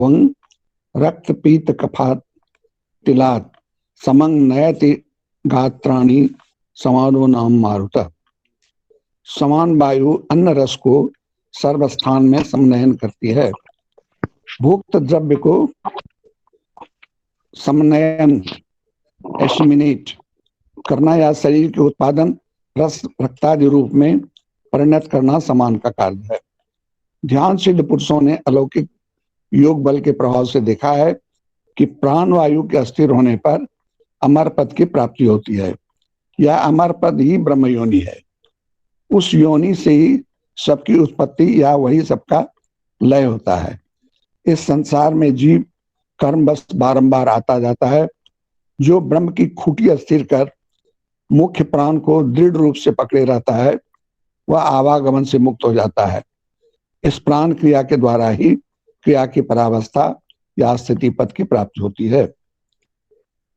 वं रक्त पीत कफात तिलात समंग नयति गात्राणि समानो नाम मारुत। समान वायु अन्न रस को सर्वस्थान में समनयन करती है। भुक्त द्रव्य को समनयन एसिमिनेट करना या शरीर के उत्पादन रस रक्तादि रूप में परिणत करना समान का कार्य है। ध्यान सिद्ध पुरुषों ने अलौकिक योग बल के प्रभाव से देखा है कि प्राण वायु के अस्थिर होने पर अमर पद की प्राप्ति होती है। यह अमर पद ही ब्रह्म योनि है। उस योनि से ही सबकी उत्पत्ति या वही सबका लय होता है। इस संसार में जीव कर्म बस बारंबार आता जाता है। जो ब्रह्म की खूंटी स्थिर कर मुख्य प्राण को दृढ़ रूप से पकड़े रहता है वह आवागमन से मुक्त हो जाता है। इस प्राण क्रिया के द्वारा ही क्रिया की परावस्था या स्थिति पद की प्राप्ति होती है।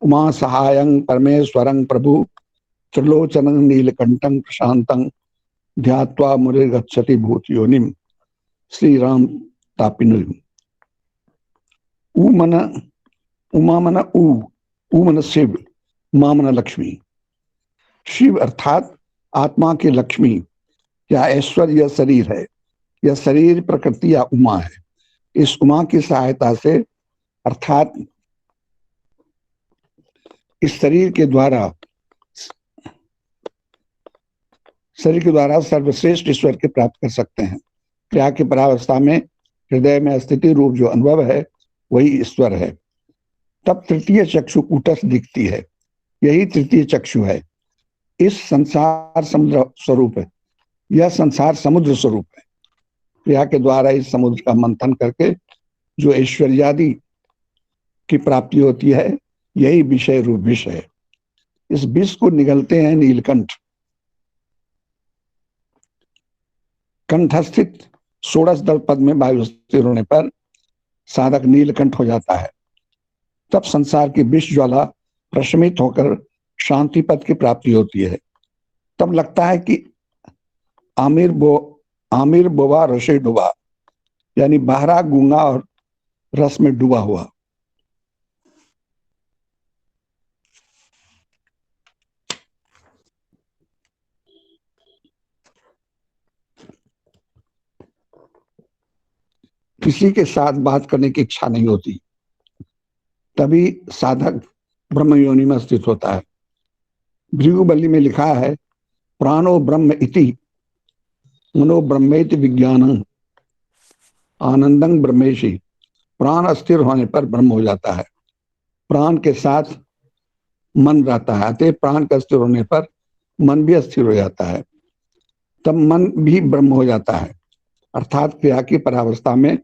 उमा सहायं परमेश्वरं प्रभु त्रिलोचनं नीलकंठं प्रशांतं ध्यात्वा मुरे गच्छति भूत योनिम। श्री राम तापिनु। ऊ मन उमा मन ऊ मन शिव, उमा मन लक्ष्मी। शिव अर्थात आत्मा की लक्ष्मी या ऐश्वर्य यह शरीर है। यह शरीर प्रकृति या उमा है। इस उमा की सहायता से अर्थात इस शरीर के द्वारा सर्वश्रेष्ठ ईश्वर के प्राप्त कर सकते हैं। क्रिया की परावस्था में हृदय में स्थिति रूप जो अनुभव है वही ईश्वर है। तब तृतीय चक्षु कूटस्थ दिखती है। यही तृतीय चक्षु है। इस संसार समुद्र स्वरूप है। यह संसार समुद्र स्वरूप है। क्रिया के द्वारा इस समुद्र का मंथन करके जो ऐश्वर्यादि की प्राप्ति होती है यही विषय रूप विष है। इस विष को निगलते हैं नीलकंठ। कंठस्थित षोडश दल पद में वायु स्थिर होने पर साधक नीलकंठ हो जाता है। तब संसार की विष ज्वाला प्रशमित होकर शांति पद की प्राप्ति होती है। तब लगता है कि आमिर बोवा रसे डूबा, यानी बहरा गूंगा और रस में डूबा हुआ। किसी के साथ बात करने की इच्छा नहीं होती, तभी साधक ब्रह्म योनि में स्थित होता है। भृगुबली में लिखा है, प्राणो ब्रह्म इति मनो ब्रह्मेति विज्ञानं आनंदं ब्रह्मेशि। प्राण अस्थिर होने पर ब्रह्म हो जाता है। प्राण के साथ मन रहता है, अतः प्राण के अस्थिर होने पर मन भी अस्थिर हो जाता है। तब मन भी ब्रह्म हो जाता है। अर्थात क्रिया की परावस्था में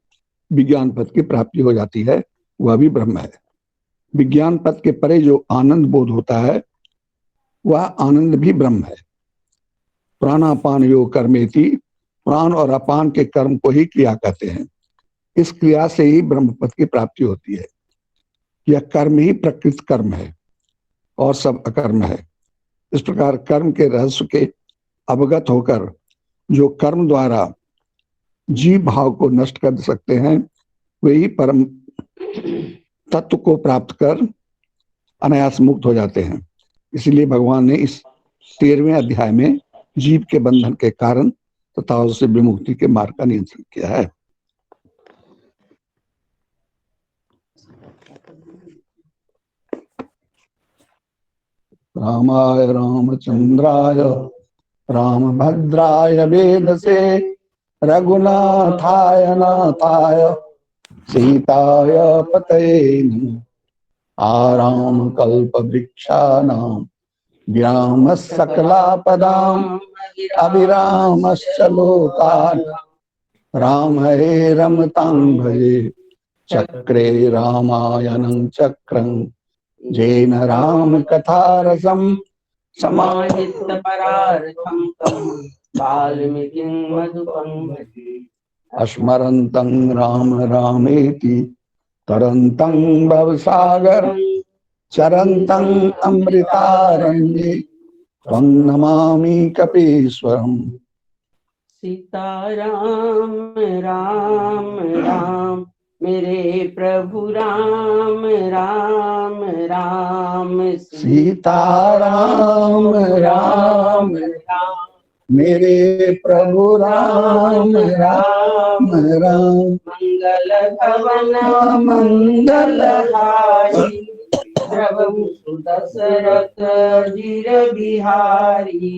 विज्ञान पद की प्राप्ति हो जाती है, वह भी ब्रह्म है। विज्ञान पद के परे जो आनंद बोध होता है वह आनंद भी ब्रह्म है। प्राणापान योग कर्मेति, प्राण और अपान के कर्म को ही क्रिया कहते हैं। इस क्रिया से ही ब्रह्म पद की प्राप्ति होती है। यह कर्म ही प्रकृत कर्म है और सब अकर्म है। इस प्रकार कर्म के रहस्य के अवगत होकर जो कर्म द्वारा जीव भाव को नष्ट कर सकते हैं वही परम तत्व को प्राप्त कर अनायास मुक्त हो जाते हैं। इसलिए भगवान ने इस 13वें अध्याय में जीव के बंधन के कारण तथा उससे विमुक्ति के मार्ग का नियंत्रण किया है। रामाय रामचंद्राय रामभद्राय वेदसे रघुनाथाय नाथाय सीताय पतये नमः। आराम कल्प वृक्षाणां विराम सकलापदां अविरामश्च लोकान् रामये रमतां भजे। चक्रे रामायणं चक्रं जेन राम कथारसं समाहित परार्थं वाल्मीकिं मधुपं भजे। स्मरन्तं राम रामेति तरन्तं भवसागरं चरन्तं अमृतारण्ये त्वं नमामि कपीश्वरम्। सीताराम राम राम मेरे प्रभु राम राम राम सीता राम राम राम मेरे प्रभु राम राम राम मंगल भवन मंगल हारी द्रवहु सुदशरथ जिर बिहारी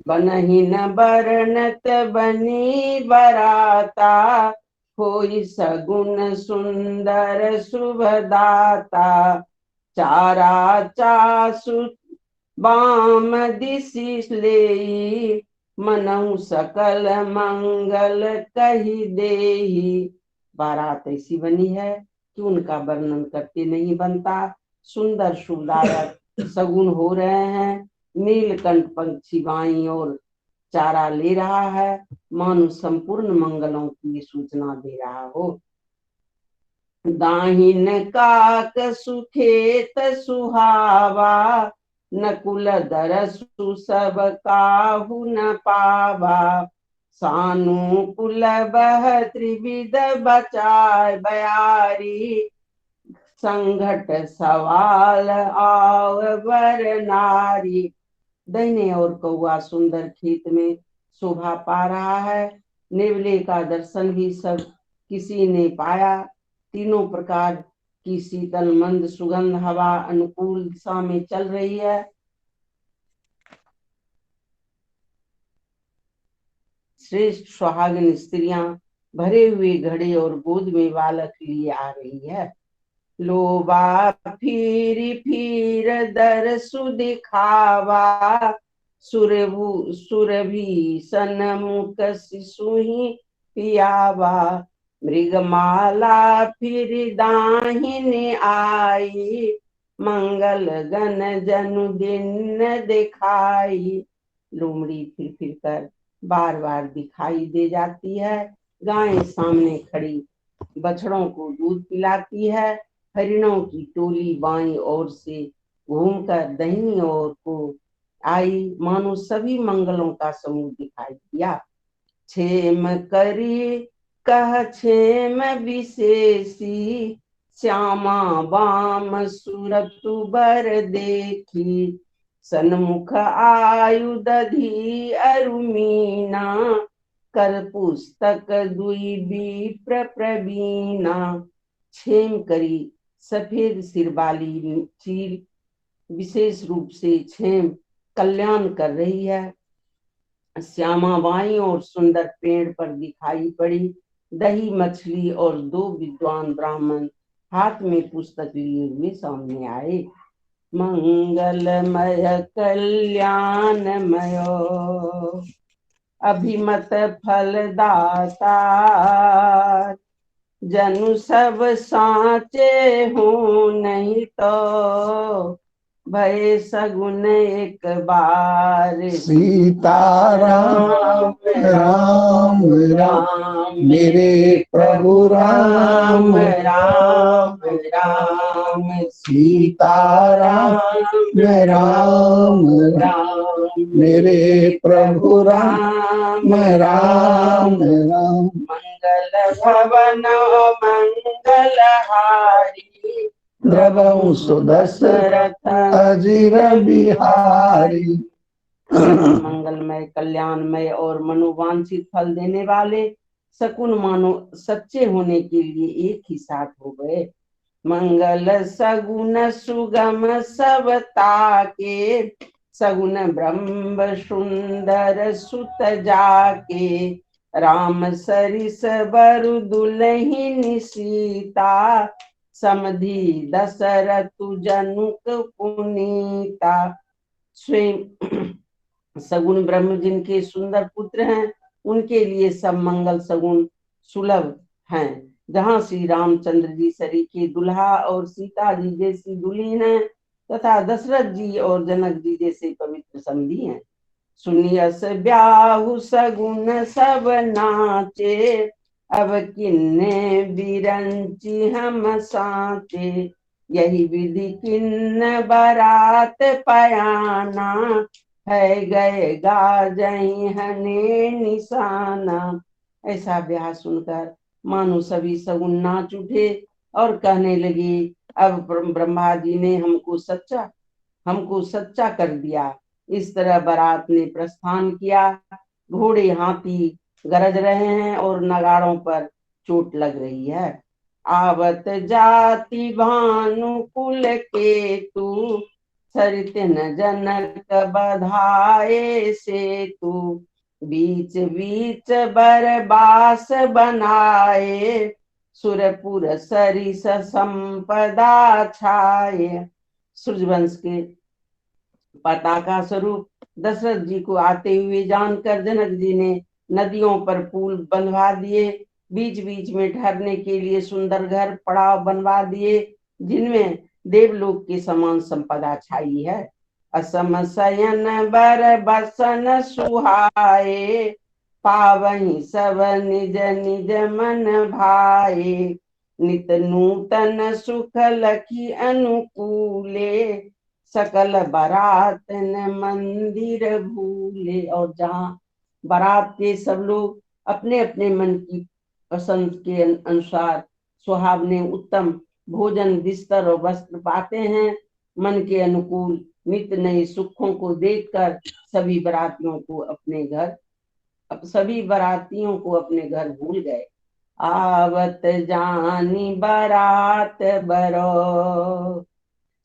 बनहि न बरनत बनी बराता होई सगुन सुंदर शुभदाता चारा चासु बाम दिशि लेई मनहु सकल मंगल कही देही। बारात ऐसी बनी है कि उनका वर्णन करके नहीं बनता। सुंदर शुभदायक सगुन हो रहे हैं। नीलकंठ पंछी बाई और चारा ले रहा है, मानो संपूर्ण मंगलों की सूचना दे रहा हो। दाहिन काक सुखेत सुहावा नकुल दरसु सब काहू न पावा सानुकूल बह त्रिविध बचाय बयारी संघट सवाल आव वर नारी। दाहिने और कौआ सुंदर खेत में शोभा पा रहा है। नेवले का दर्शन भी सब किसी ने पाया। तीनों प्रकार की शीतल मंद सुगंध हवा अनुकूल दिशा में चल रही है। श्रेष्ठ सुहागिन स्त्रियां भरे हुए घड़े और गोद में बालक लिए आ रही है। लोबा फिर दरसु दिखावा सुरभि सनमुख शिशुहि पियावा मृगमाला फिर दाहिने आई मंगल गण जनु दिन दिखाई। लोमड़ी फिर कर बार बार दिखाई दे जाती है। गाय सामने खड़ी बछड़ों को दूध पिलाती है। हरिणों की टोली बाईं ओर से घूमकर दाहिनी ओर को आई, मानो सभी मंगलों का समूह दिखाई दिया। क्षेम करी कह क्षेम विशेषी श्यामा बाम सुरतु बर देखी सन्मुख आयुध धी अरुमीना कर पुस्तक दुई विप्र प्रवीणा। क्षेम करी सफेद सिर वाली चील विशेष रूप से क्षेम कल्याण कर रही है। श्यामा बाई और सुंदर पेड़ पर दिखाई पड़ी। दही मछली और दो विद्वान ब्राह्मण हाथ में पुस्तक लिए हुए सामने आए। मंगलमय कल्याणमय अभिमत फलदाता जनु सब साचे हो नहीं तो भय सगुन एक बार सीता राम राम राम मेरे प्रभु राम राम राम सीता राम राम राम मेरे प्रभु राम राम राम मंगल भवन मंगलहारी द्रवहु सुदशरथ अजिर बिहारी। मंगलमय कल्याणमय और मनोवांछित फल देने वाले सकुन मानो सच्चे होने के लिए एक ही साथ हो गए। मंगल सगुन सुगम सब ताके सगुन ब्रह्म सुंदर सुत जाके राम सरिस बरु दुलहिन सीता समधि दशरथु जनुक पुनीता। स्वयं सगुन ब्रह्म जिनके सुंदर पुत्र हैं उनके लिए सब मंगल सगुन सुलभ हैं। जहाँ श्री रामचंद्र जी सरीखे दुल्हा और सीता जी जैसी दुल्हन है तथा दशरथ जी और जनक जी जैसे पवित्र समधी हैं। सुनियस ब्याहु सगुन सब नाचे अब किन्ने बिरंची हम साचे यही विधि किन्न बारात पयाना है गए गाजई हने निशाना। ऐसा ब्याह सुनकर मानो सभी सगुन नाच उठे और कहने लगे, अब ब्रह्मा जी ने हमको सच्चा कर दिया। इस तरह बारात ने प्रस्थान किया। घोड़े हाथी गरज रहे हैं और नगाड़ों पर चोट लग रही है। आवत जाति भानुकुल के तू, सरितन जनक बधाए से तू, बीच बीच बरबास बनाए, सुरपुर सरिस संपदा छाए। सूर्यवंश के पताका स्वरूप दशरथ जी को आते हुए जानकर जनक जी ने नदियों पर पुल बंधवा दिए, बीच बीच में ठहरने के लिए सुंदर घर पड़ाव बनवा दिए, जिनमें देवलोक के समान संपदा छाई है। असम शयन बर बसन सुहाए, पावहि सब निज निज मन भाए, नित नूतन सुख लखी अनुकूले, सकल बारात न मंदिर भूले। और जहाँ बारात के सब लोग अपने अपने मन की पसंद के अनुसार सुहावने उत्तम भोजन बिस्तर और वस्त्र पाते हैं, मन के अनुकूल नित्य नए सुखों को देखकर सभी बारातियों को अपने घर भूल गए। आवत जानी बारात बरो,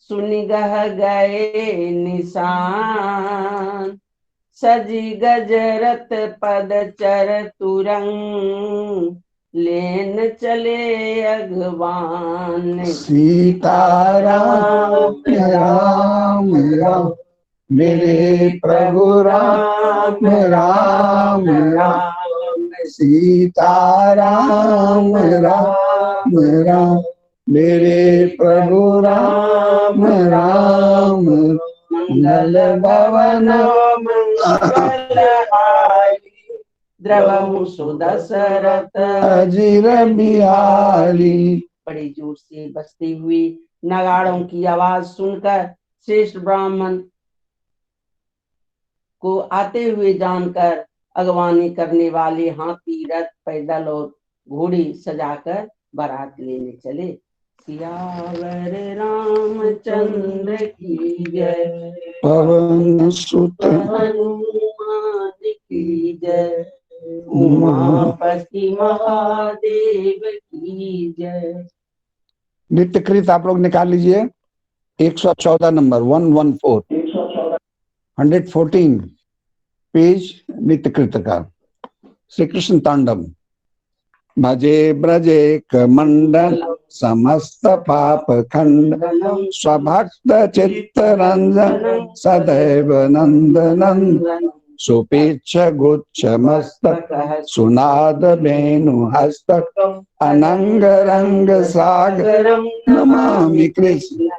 सुनि गह गए निशान, सजी गजरत पद चर तुरंग, लेन चले अगवान। सीताराम राम राम, मेरे प्रभु राम राम राम। सीताराम राम राम, मेरे प्रभु राम राम। मंगल भवन मंगलहारी, द्रवहु सुदशरथ अजीर बिहारी। बड़े जोर से बजती हुई नगाड़ों की आवाज सुनकर श्रेष्ठ ब्राह्मण को आते हुए जानकर अगवानी करने वाले हाथी रथ पैदल और घोड़ी सजाकर बारात लेने चले। सियावर रामचंद्र की जय, पवन सुत हनुमान की जय, उमापति महादेव की जय। नित्यकृत आप लोग निकाल लीजिए 114 नंबर 114 पेज नित्यकृत का श्री कृष्ण तांडव। भजे ब्रजे कमंडल समस्त पाप खंडनम, स्वभक्त चित्त रंजन सदैव नंदनंदन, सुपेच्छ गुच्छ मस्तक सुनाद वेणु हस्तक, अनंग रंग सागर नमामि कृष्ण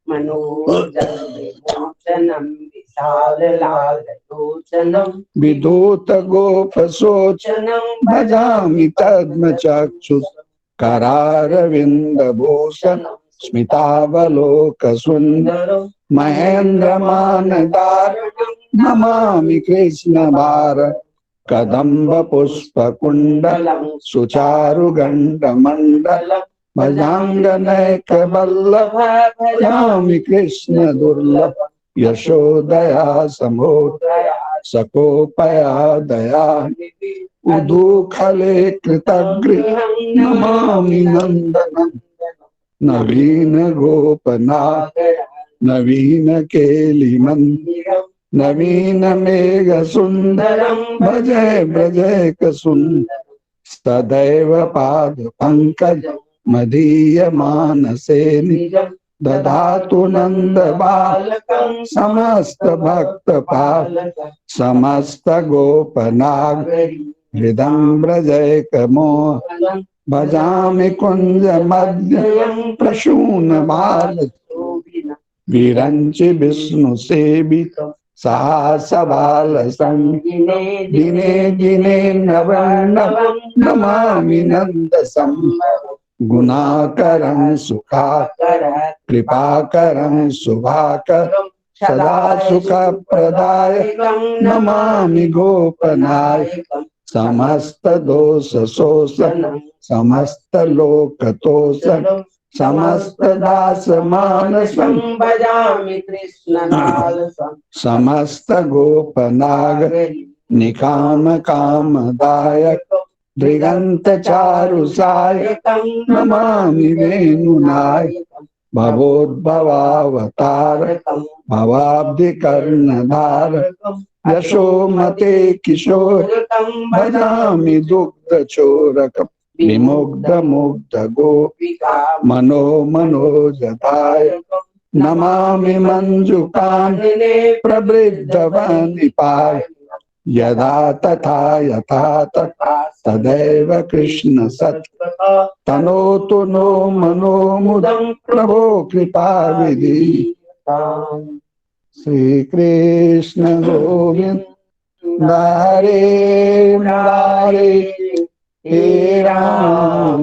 मनोजनम विशाल लाल लोचनम, विदूत गोप सोचनम भजामि तद्म चक्षुष, करारविंद भूषण स्मितावलोक सुंदर, महेंद्र मानदारणम नमामि कृष्ण भार, कदम्ब पुष्प कुंडलम सुचारु गंड मंडलम, भजांगनैक बल्लभ भजामि कृष्ण दुर्लभ, यशोदया समोदया सकोपया दया, उदूखले कृतगृहं नमामि नंदनम, नवीन गोपनागर नवीन केली मंदिरम, नवीन मेघ सुंदरम भजे ब्रजेक सुंदर, सदैव पाद पंकज मदीय मानसे निजम, दधातु नंद बालकं समस्त भक्त पालकं, समस्त गोपनागरी हृदं ब्रजैक मोहनं, भजामि कुंज मध्यं प्रसून बाल, विरंचि विष्णु सेवितं साहस बाल संगिने, दिने दिने नवनवं नमामि नंद संभवं, गुणाकरं सुखाकरं कृपाकरं शुभाकरं, सदा सुख प्रदायकं नमामि गोपनायकं, समस्त दोष शोष समस्त लोक तोष समस्त दास मानसं भजामि कृष्ण लालसं समस्त गोप नाग निकाम कामदायक दृगंत चारु सायकं नमामि वेणुनायकं भवोद्भवावतारकं भवाब्धि कर्णधारकं यशोमते किशोरकं भजामि दुग्धचोरकं विमुग्ध मुग्ध गोपिका मनोजदायकं नमामि मंजुकानने प्रवृद्ध वनिपाय यदा तथा यथा तथा तदैव कृष्ण सत्व तनोतु नो मनो मुदं प्रभो कृपा विधि श्री कृष्ण गोविंद हरे मुरारे हे राम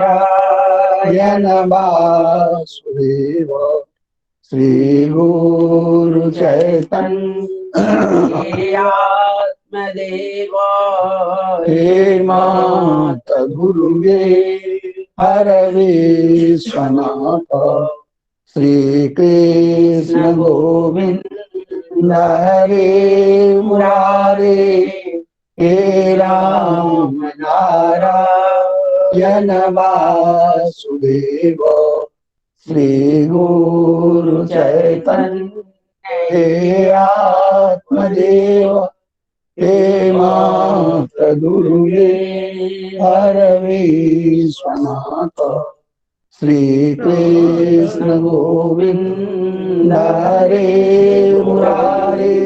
नारायण वासुदेव श्री गुरु चैतन्य हे आत्मदेव हे मात गुरुवे हर विश्वनाथ श्री कृष्ण गोविंद हरे मुरारे हे राम नारायण वासुदेव श्री गुरु चैतन्य हे आत्मदेव हे मात गुरुवे हर विश्वनाथ श्री कृष्ण गोविंद हरे मुरारे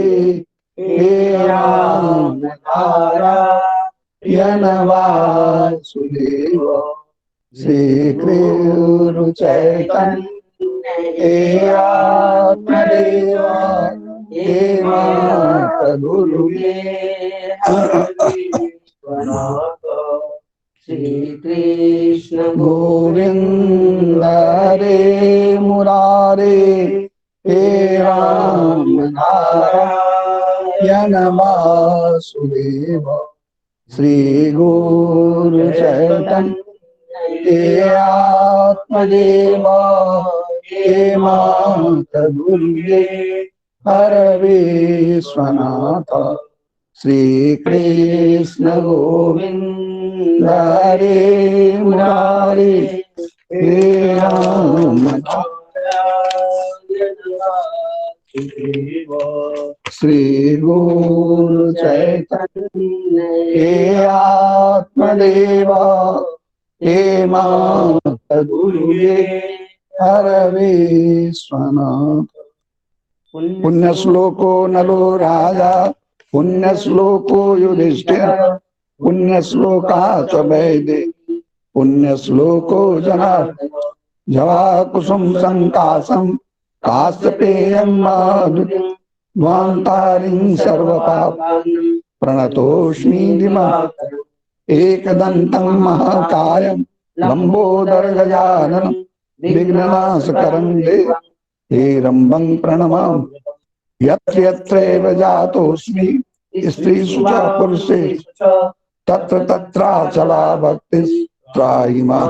हे राम नारायण वासुदेव श्री गुरु चैतन्य हे आत्मदेव हे मात गुरुवे श्री कृष्ण गोविंद हरे मुरारे हे राम नारायण वासुदेव श्री गुरु चैतन्य हे आत्मदेव हे मात गुरुवे हर विश्वनाथ श्री कृष्ण गोविंद हरे मुरारे हे राम श्री गुरु चैतन्य हे आत्मदेव हे मात गुरुवे हर विश्वनाथ पुण्य श्लोको नलो राजा पुण्य श्लोको युधिष्ठिर पुण्य श्लोका च वैदे पुण्य श्लोको जनार्दन जवा कुसुम संकासम कास्यपेयं माधुर्यं ध्वान्तारिं सर्वपापानां प्रणतोऽस्मि दिवाकरम् एकदन्तं महाकायं लंबोदरगजाननं विघ्ननाशकरं देवं हेरम्बं प्रणमामि यत्र यत्रैव जातोऽस्मि स्त्रीषु च पुरुषेषु च तत्र तत्राचला भक्तिः त्राहि मां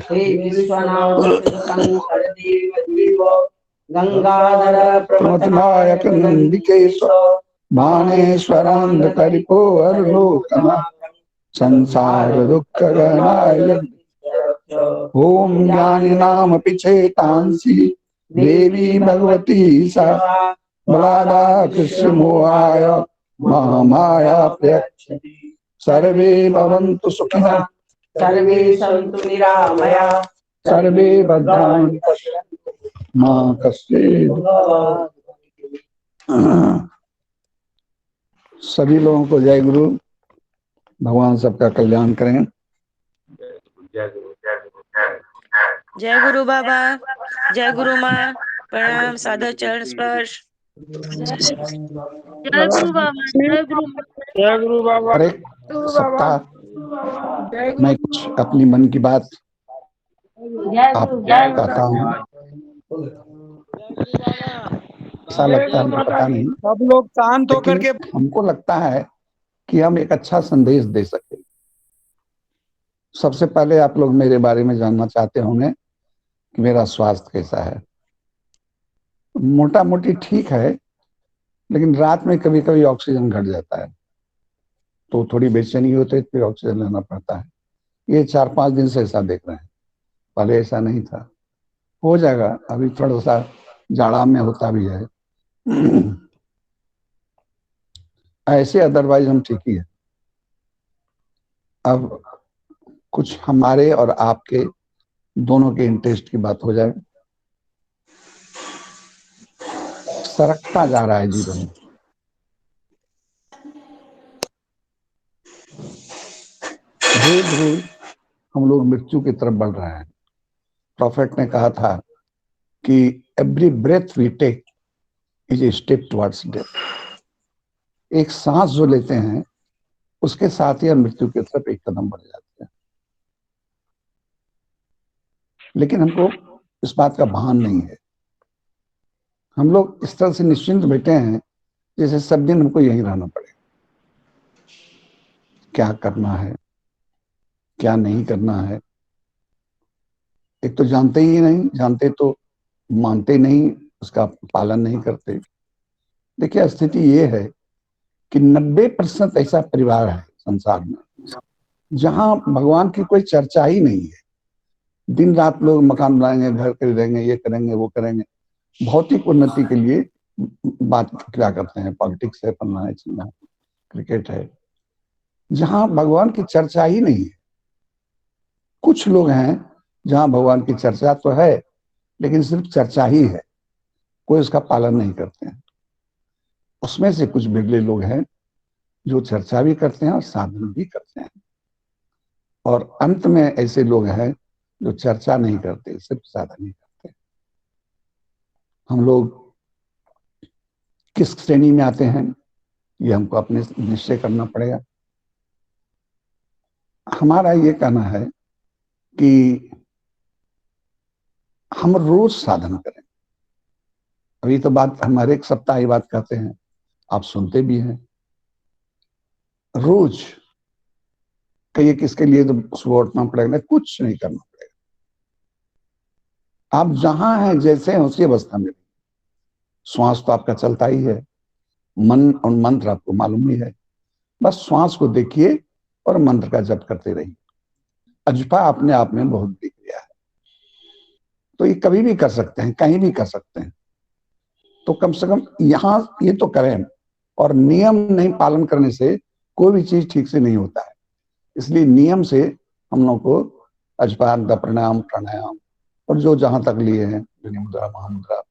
हे विश्वनाथ शंकर देव देव गंगाधर प्रमथनायक नंदिकेश्वर बाणेश्वरांधकरिपो हरलोकनाथ संसार दुःख गणाय ओम ज्ञानिनामपि चेतांसि देवी भगवती सा बलादा कृष्ण मोहाय महामाया प्रयच्छति सर्वे भवन्तु सुखिनः सर्वे सन्तु निरामया सर्वे भद्राणि पश्यन्तु मा कश्चित् सभी लोगों को जय गुरु। भगवान सबका कल्याण करें। जय गुरु बाबा, जय गुरु माँ, प्रणाम, सादर चरण स्पर्श। जय गुरु बाबा, जय गुरु माँ, जय गुरु बाबा। हर एक सप्ताह मैं कुछ अपनी मन की बात आपको बताता हूँ। ऐसा लगता है मुझे पता नहीं, सब लोग शांत होकर के लेकिन हमको लगता है कि हम एक अच्छा संदेश दे सके। सबसे पहले आप लोग मेरे बारे में जानना चाहते होंगे कि मेरा स्वास्थ्य कैसा है। मोटा मोटी ठीक है, लेकिन रात में कभी कभी ऑक्सीजन घट जाता है तो थोड़ी बेचैनी होती है, फिर ऑक्सीजन लेना पड़ता है। ये 4-5 दिन से ऐसा देख रहे हैं, पहले ऐसा नहीं था। हो जाएगा, अभी थोड़ा सा जाड़ा में होता भी है। ऐसे अदरवाइज हम ठीक ही है। अब कुछ हमारे और आपके दोनों के इंटरेस्ट की बात हो जाए। सरकता जा रहा है जीवन, रोज रोज हम लोग मृत्यु की तरफ बढ़ रहे हैं। प्रॉफेट ने कहा था कि every breath we take is a step towards death. एक सांस जो लेते हैं उसके साथ ही हम मृत्यु की तरफ एक कदम बढ़ जाते हैं। लेकिन हमको इस बात का भान नहीं है। हम लोग इस तरह से निश्चिंत बैठे हैं जैसे सब दिन हमको यहीं रहना पड़ेगा। क्या करना है, क्या नहीं करना है, एक तो जानते ही नहीं, जानते तो मानते नहीं, उसका पालन नहीं करते। देखिए, स्थिति ये है कि 90% ऐसा परिवार है संसार में जहां भगवान की कोई चर्चा ही नहीं है। दिन रात लोग मकान बनाएंगे, घर खरीदेंगे, ये करेंगे, वो करेंगे, भौतिक उन्नति के लिए बात क्या करते हैं। पॉलिटिक्स है, पन्ना है, चिन्ना है, क्रिकेट है, जहां भगवान की चर्चा ही नहीं है। कुछ लोग हैं जहां भगवान की चर्चा तो है, लेकिन सिर्फ चर्चा ही है, कोई उसका पालन नहीं करते हैं। उसमें से कुछ बिरले लोग हैं जो चर्चा भी करते हैं और साधन भी करते हैं, और अंत में ऐसे लोग हैं जो चर्चा नहीं करते, सिर्फ साधन ही करते हैं। हम लोग किस श्रेणी में आते हैं ये हमको अपने निश्चय करना पड़ेगा। हमारा ये कहना है कि हम रोज साधन करें। अभी तो बात हमारे एक सप्ताह ही बात कहते हैं, आप सुनते भी हैं। रोज कहिए किसके लिए तो सुबह उठना पड़ेगा, कुछ नहीं करना पड़ेगा। आप जहां हैं, जैसे हैं, उसी अवस्था में। श्वास तो आपका चलता ही है, मन और मंत्र आपको मालूम ही है। बस श्वास को देखिए और मंत्र का जप करते रहिए। अजपा अपने आप में बहुत दिख गया है, तो ये कभी भी कर सकते हैं, कहीं भी कर सकते हैं। तो कम से कम यहाँ ये तो करें, और नियम नहीं पालन करने से कोई भी चीज ठीक से नहीं होता है। इसलिए नियम से हम लोग को अजपान, प्रणायाम, प्राणायाम, और जो जहां तक लिए हैं, मुद्रा, महामुद्रा,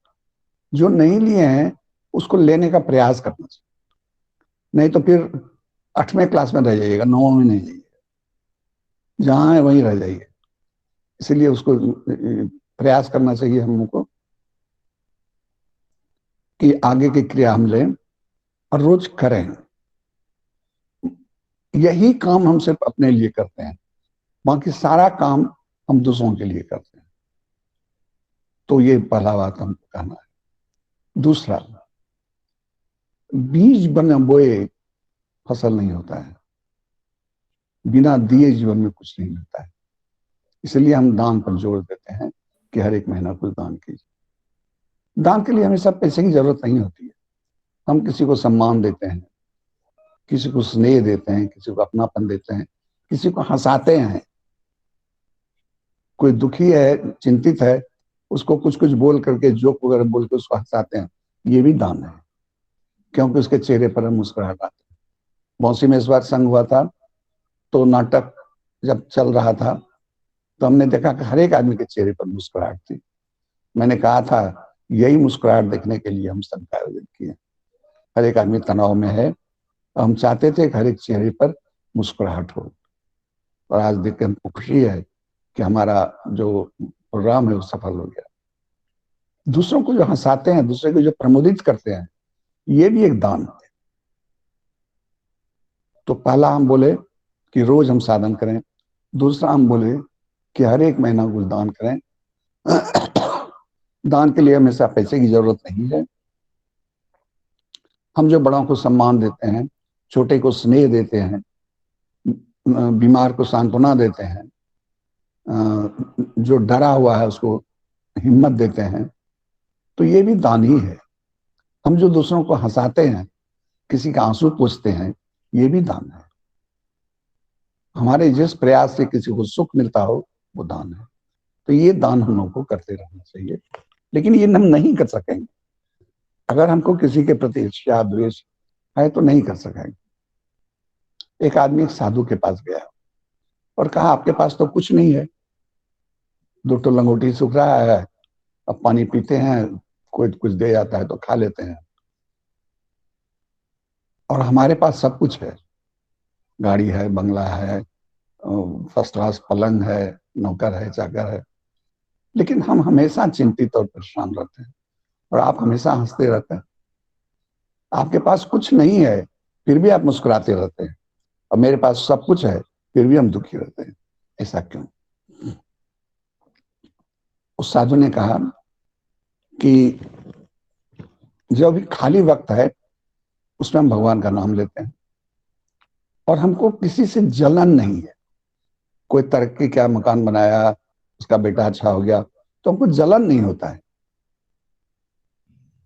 जो नहीं लिए हैं उसको लेने का प्रयास करना चाहिए। नहीं तो फिर 8वें क्लास में रह जाइएगा, 9वें में नहीं जाइएगा, जहां है वहीं रह जाइए। इसलिए उसको प्रयास करना चाहिए हम लोग को कि आगे की क्रिया हम लें और रोज करें। यही काम हम सिर्फ अपने लिए करते हैं, बाकी सारा काम हम दूसरों के लिए करते हैं। तो ये पहला बात हमको कहना है। दूसरा, बीज बना बोए फसल नहीं होता है, बिना दिए जीवन में कुछ नहीं मिलता है। इसलिए हम दान पर जोर देते हैं कि हर एक महीना कुछ दान कीजिए। दान के लिए हमेशा पैसे की जरूरत नहीं होती है। हम किसी को सम्मान देते हैं, किसी को स्नेह देते हैं, किसी को अपनापन देते हैं, किसी को हंसाते हैं। कोई दुखी है, चिंतित है, उसको कुछ कुछ बोल करके, जोक वगैरह बोल के उसको हंसाते हैं, ये भी दान है, क्योंकि उसके चेहरे पर हम मुस्कुराहट आते हैं। मौसी में इस बार संग हुआ था, तो नाटक जब चल रहा था तो हमने देखा कि हर एक आदमी के चेहरे पर मुस्कुराहट थी। मैंने कहा था यही मुस्कुराहट देखने के लिए हम संघ का आयोजन किए। हर एक आदमी तनाव में है, तो हम चाहते थे कि हर एक चेहरे पर मुस्कुराहट हो। और आज देख के हमको खुशी है कि हमारा जो प्रोग्राम है वो सफल हो गया। दूसरों को जो हंसाते हैं, दूसरे को जो प्रमोदित करते हैं, ये भी एक दान है। तो पहला हम बोले कि रोज हम साधन करें। दूसरा हम बोले कि हर एक महीना कुछ दान करें। दान के लिए हमेशा पैसे की जरूरत नहीं है। हम जो बड़ों को सम्मान देते हैं छोटे को स्नेह देते हैं, बीमार को सांत्वना देते हैं, जो डरा हुआ है उसको हिम्मत देते हैं, तो ये भी दान ही है। हम जो दूसरों को हंसाते हैं, किसी का आंसू पोंछते हैं, ये भी दान है। हमारे जिस प्रयास से किसी को सुख मिलता हो वो दान है। तो ये दान हम लोगों को करते रहना चाहिए, लेकिन ये हम नहीं कर सकेंगे अगर हमको किसी के प्रति ईर्ष्या द्वेष है, तो नहीं कर सकेंगे। एक आदमी एक साधु के पास गया और कहा, आपके पास तो कुछ नहीं है, 2 लंगोटी सूख रहा है, अब पानी पीते हैं, कोई कुछ दे जाता है तो खा लेते हैं, और हमारे पास सब कुछ है, गाड़ी है, बंगला है, फर्स्ट क्लास पलंग है, नौकर है, चाकर है, लेकिन हम हमेशा चिंतित और परेशान रहते हैं, और आप हमेशा हंसते रहते हैं। आपके पास कुछ नहीं है फिर भी आप मुस्कुराते रहते हैं, और मेरे पास सब कुछ है फिर भी हम दुखी रहते हैं, ऐसा क्यों? उस साधु ने कहा कि जब भी खाली वक्त है उसमें हम भगवान का नाम लेते हैं, और हमको किसी से जलन नहीं है। कोई तरक्की क्या, मकान बनाया, उसका बेटा अच्छा हो गया, तो हमको जलन नहीं होता है।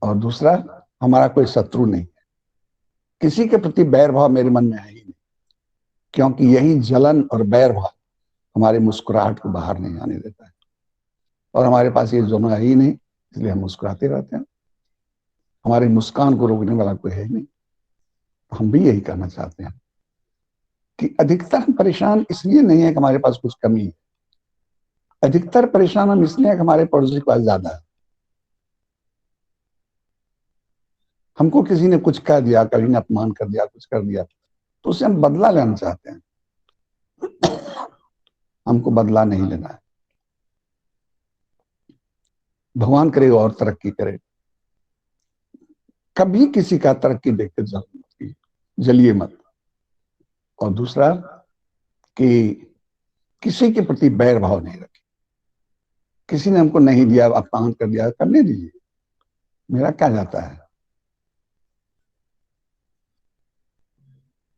और दूसरा, हमारा कोई शत्रु नहीं है, किसी के प्रति बैर भाव मेरे मन में है ही नहीं, क्योंकि यही जलन और बैर भाव हमारे मुस्कुराहट को बाहर नहीं आने देता है, और हमारे पास ये दोनों है ही नहीं, इसलिए हम मुस्कुराते रहते हैं। हमारी मुस्कान को रोकने वाला कोई है नहीं। हम भी यही करना चाहते हैं कि अधिकतर हम परेशान इसलिए नहीं है कि हमारे पास कुछ कमी है, अधिकतर परेशान हम इसलिए है कि हमारे पड़ोसी के पास ज्यादा है। हमको किसी ने कुछ कह दिया, कभी ने अपमान कर दिया, कुछ कर दिया, तो उससे हम बदला लेना चाहते हैं। हमको बदला नहीं लेना है। भगवान करे और तरक्की करे, कभी किसी का तरक्की देख के जलिए मत। और दूसरा कि किसी के प्रति बैर भाव नहीं रखे। किसी ने हमको नहीं दिया, अपमान कर दिया, करने दीजिए, मेरा क्या जाता है।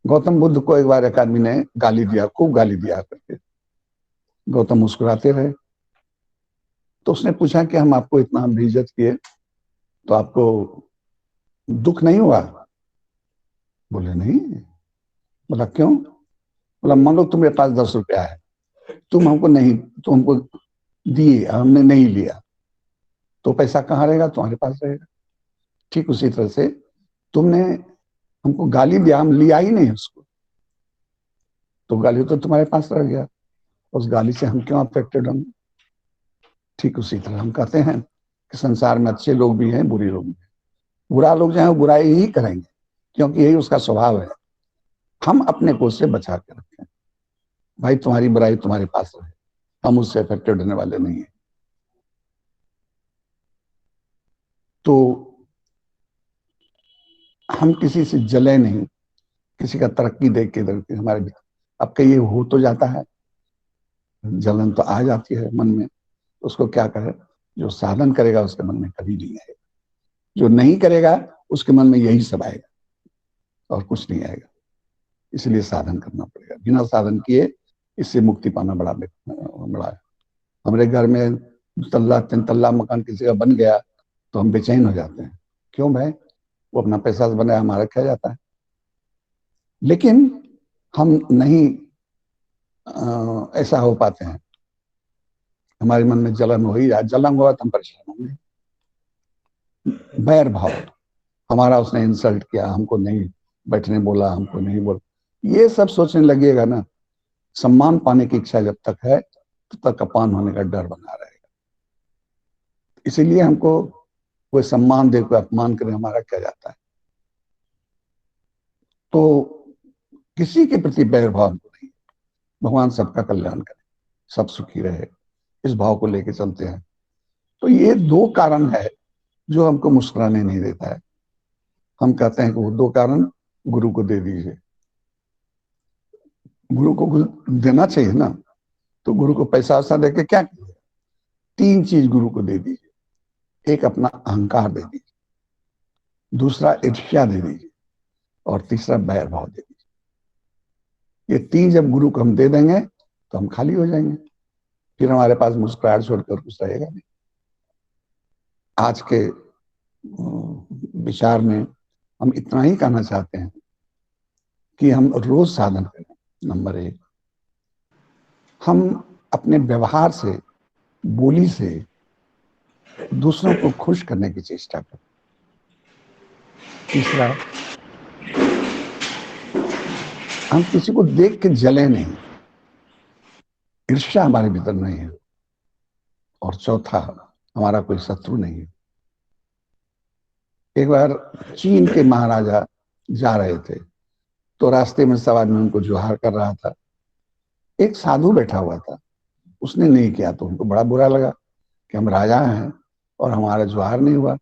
गौतम बुद्ध को एक बार एक आदमी ने गाली दिया, खूब गाली दिया करके। गौतम मुस्कुराते रहे, तो उसने पूछा कि हम आपको इतना बेइज्जत किए तो आपको दुख नहीं हुआ? बोले नहीं। बोला क्यों? बोला मान लो तुम्हारे पास 10 रुपया है, तुम हमको दिए, हमने नहीं लिया, तो पैसा कहाँ रहेगा? तुम्हारे पास रहेगा। ठीक उसी तरह से तुमने हमको गाली दिया, हम लिया ही नहीं उसको, तो गाली तो तुम्हारे पास रह गया, उस गाली से हम क्यों अफेक्टेड होंगे? ठीक उसी तरह हम कहते हैं कि संसार में अच्छे लोग भी हैं, बुरे लोग भी हैं। बुरा लोग जो है वो बुराई ही करेंगे, क्योंकि यही उसका स्वभाव है। हम अपने को उससे बचा के रखें। भाई तुम्हारी बुराई तुम्हारे पास रहे, हम उससे अफेक्टेड होने वाले नहीं है। तो हम किसी से जले नहीं, किसी का तरक्की देख के हमारे भीतर अब कहीं हो तो जाता है, जलन तो आ जाती है मन में, उसको क्या करे? जो साधन करेगा उसके मन में कभी नहीं आएगा, जो नहीं करेगा उसके मन में यही सब आएगा और कुछ नहीं आएगा। इसलिए साधन करना पड़ेगा, बिना साधन किए इससे मुक्ति पाना बड़ा है। हमारे घर में 2 तल्ला 3 तल्ला मकान किसी का बन गया तो हम बेचैन हो जाते हैं। क्यों भाई? वो अपना पैसा से बनाया, हमारा क्या जाता है। लेकिन हम नहीं ऐसा हो पाते हैं, हमारे मन में जलन हो ही जाए। जलन हुआ तो हम परेशान होंगे। बैर भाव, हमारा उसने इंसल्ट किया, हमको नहीं बैठने बोला, हमको नहीं बोला, ये सब सोचने लगिएगा ना, सम्मान पाने की इच्छा जब तक है तब तक अपान होने का डर बना रहेगा। इसीलिए हमको कोई सम्मान दे, कोई अपमान करे, हमारा क्या जाता है। तो किसी के प्रति बैर भाव नहीं, भगवान सबका कल्याण करे, सब सुखी रहे, इस भाव को लेके चलते हैं। तो ये 2 कारण है जो हमको मुस्कुराने नहीं देता है। हम कहते हैं कि वो 2 कारण गुरु को दे दीजिए। गुरु को देना चाहिए ना, तो गुरु को पैसा वैसा देके क्या कीजिए? 3 चीज गुरु को दे दीजिए। एक अपना अहंकार दे दीजिए, दूसरा ईर्ष्या दे दीजिए, और तीसरा बैर भाव दे दीजिए। ये तीन जब गुरु को हम दे देंगे तो हम खाली हो जाएंगे, फिर हमारे पास मुस्कुराहट छोड़कर कुछ रहेगा नहीं। आज के विचार में हम इतना ही कहना चाहते हैं कि हम रोज साधन करें। नंबर एक, हम अपने व्यवहार से, बोली से दूसरों को खुश करने की चेष्टा करें। तीसरा, हम किसी को देख के जले नहीं, ईर्ष्या हमारे भीतर नहीं है। और चौथा, हमारा कोई शत्रु नहीं है। एक बार चीन के महाराजा जा रहे थे तो रास्ते में सब आदमी उनको जोहार कर रहा था। एक साधु बैठा हुआ था, उसने नहीं किया तो उनको बड़ा बुरा लगा कि हम राजा हैं और हमारा जोहार नहीं हुआ।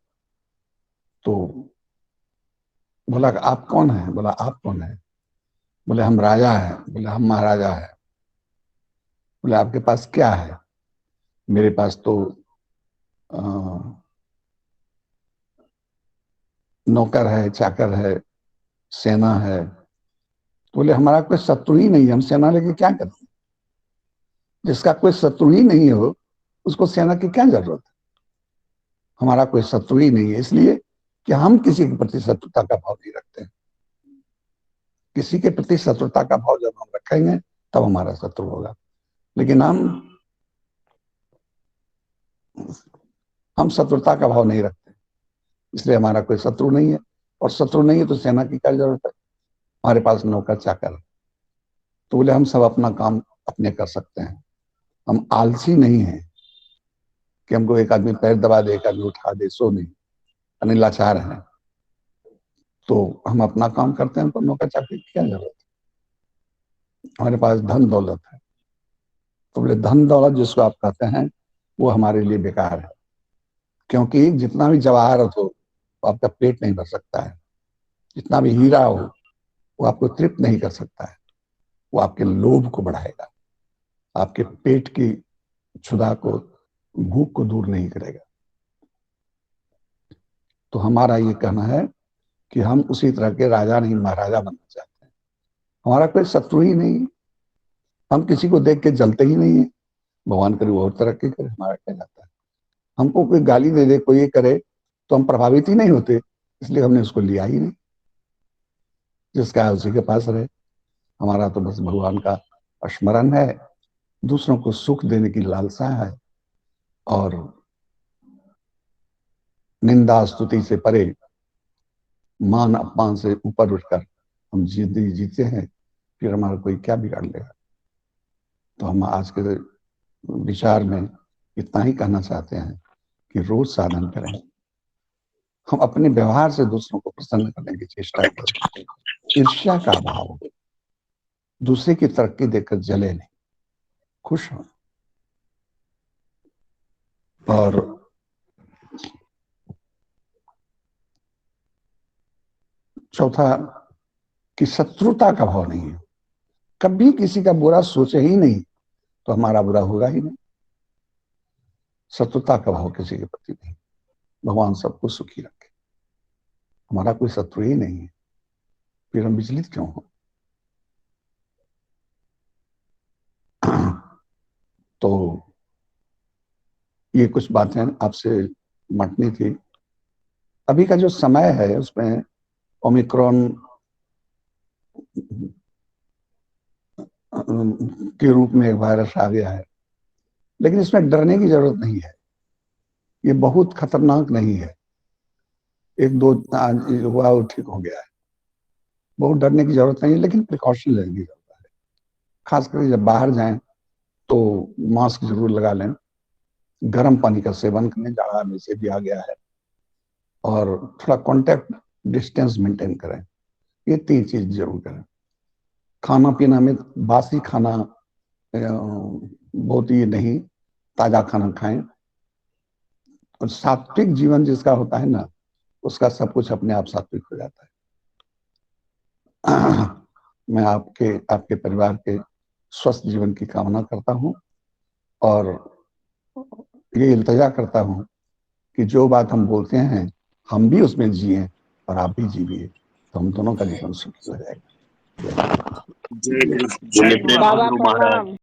तो बोला आप कौन हैं? बोला आप कौन हैं? बोले हम राजा हैं। बोले हम महाराजा हैं। बोले आपके पास क्या है? मेरे पास तो नौकर है, चाकर है, सेना है। तो बोले हमारा कोई शत्रु ही नहीं है, हम सेना लेके क्या करते? जिसका कोई शत्रु ही नहीं हो उसको सेना की क्या जरूरत है? हमारा कोई शत्रु ही नहीं है, इसलिए कि हम किसी के प्रति शत्रुता का भाव नहीं रखते हैं। किसी के प्रति शत्रुता का भाव जब हम रखेंगे तब हमारा शत्रु होगा। लेकिन हम शत्रुता का भाव नहीं रखते, इसलिए हमारा कोई शत्रु नहीं है। और शत्रु नहीं है तो सेना की क्या जरूरत है? हमारे पास नौकर चाकर है। तो बोले हम सब अपना काम अपने कर सकते हैं, हम आलसी नहीं है कि हमको एक आदमी पैर दबा दे, एक आदमी उठा दे, सो नहीं, यानी लाचार हैं। तो हम अपना काम करते हैं तो नौकर चाकर की क्या जरूरत है? हमारे पास धन दौलत है। तो बोले धन दौलत जिसको आप कहते हैं वो हमारे लिए बेकार है, क्योंकि जितना भी जवाहरत हो वो आपका पेट नहीं भर सकता है। जितना भी हीरा हो वो आपको तृप्त नहीं कर सकता है। वो आपके लोभ को बढ़ाएगा, आपके पेट की क्षुधा को, भूख को दूर नहीं करेगा। तो हमारा ये कहना है कि हम उसी तरह के राजा नहीं महाराजा बनना चाहते हैं। हमारा कोई शत्रु ही नहीं, हम किसी को देख के जलते ही नहीं है। भगवान करे वो और तरक्की करे, हमारा क्या जाता है? हमको कोई गाली दे दे, कोई ये करे तो हम प्रभावित ही नहीं होते, इसलिए हमने उसको लिया ही नहीं। जिसका है उसी के पास रहे। हमारा तो बस भगवान का स्मरण है, दूसरों को सुख देने की लालसा है, और निंदा स्तुति से परे, मान अपमान से ऊपर उठकर हम जिंदगी जीते हैं, फिर हमारा कोई क्या बिगाड़ लेगा? तो हम आज के विचार में इतना ही कहना चाहते हैं कि रोज साधन करें, हम अपने व्यवहार से दूसरों को प्रसन्न करने की चेष्टा करें। ईर्ष्या का भाव हो, दूसरे की तरक्की देखकर जले नहीं, खुश हो। और चौथा, कि शत्रुता का भाव नहीं है। कभी किसी का बुरा सोचे ही नहीं तो हमारा बुरा होगा ही नहीं। शत्रुता का भाव किसी के प्रति नहीं। भगवान सबको सुखी रखे, हमारा कोई शत्रु ही नहीं है, फिर हम विचलित क्यों हो? तो ये कुछ बातें आपसे बांटनी थी। अभी का जो समय है उसमें ओमिक्रॉन के रूप में एक वायरस आ गया है, लेकिन इसमें डरने की जरूरत नहीं है। ये बहुत खतरनाक नहीं है। एक दो हुआ वो ठीक हो गया है, बहुत डरने की जरूरत नहीं है, लेकिन प्रिकॉशन लेने की जरूरत है। खासकर जब बाहर जाएं तो मास्क जरूर लगा लें, गर्म पानी का सेवन करें, जाड़ा में से भी आ गया है, और थोड़ा कांटेक्ट डिस्टेंस मेंटेन करें। ये तीन चीज जरूर करें। खाना पीना में बासी खाना बहुत ही नहीं, ताजा खाना खाएं। और सात्विक जीवन जिसका होता है ना, उसका सब कुछ अपने आप सात्विक हो जाता है। मैं आपके परिवार के स्वस्थ जीवन की कामना करता हूं, और ये इल्तजा करता हूं कि जो बात हम बोलते हैं हम भी उसमें जिए और आप भी जीविए। तो हम दोनों का जीवन सुखी हो जाएगा। जय गुरु महाराज।